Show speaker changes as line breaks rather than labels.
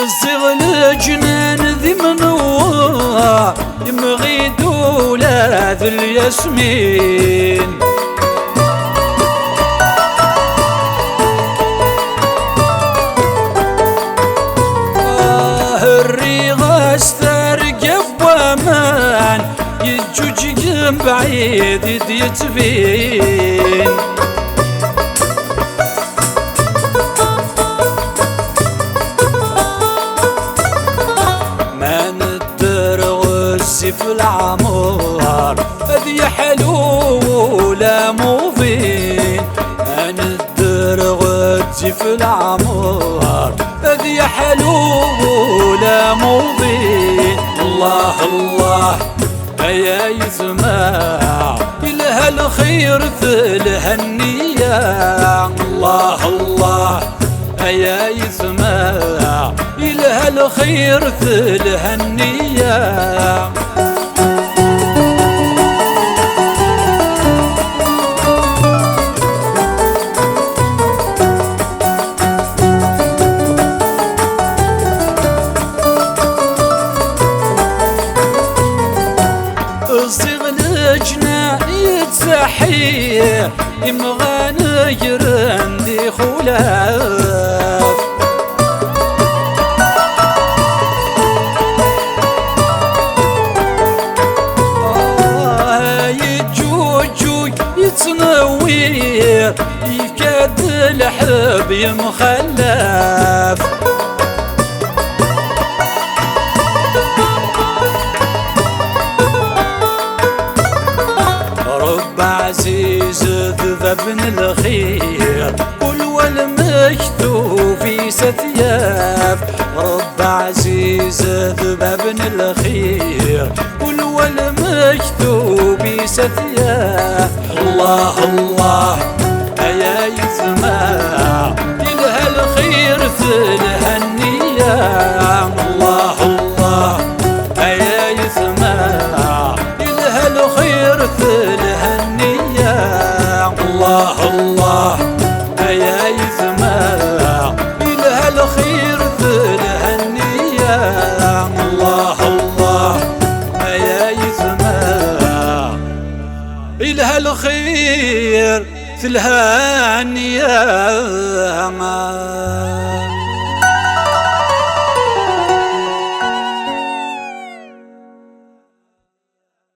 صغ الجنان ذي منوع يمغي دولا ذي الياسمين الريغة استرقب ومان يجوج بعيد يتبين ما ندر غزي في العمار هذي حلو لا مبين ما ندر غزي في العمار هذي حلو لا مبين الله الله يا يسمع إلها الخير في الهنية الله الله يا يسمع إلها الخير في الهنية صغ الجنان يتسحيه يمغى نجرن دي خلاف يجوج يتنوير يكاد الحب يمخلف عزيز ذبابن الخير كل والمكتوب في ستياف رب عزيز ذبابن الخير كل والمكتوب في ستياف الله الله يا يسمع إلها الخير في الهنية الله الله يا يسمع إلها الخير في الهنية الله الله يا يسمع إلها الخير في الهنية الله الله يا يسمع إلها الخير في الهنية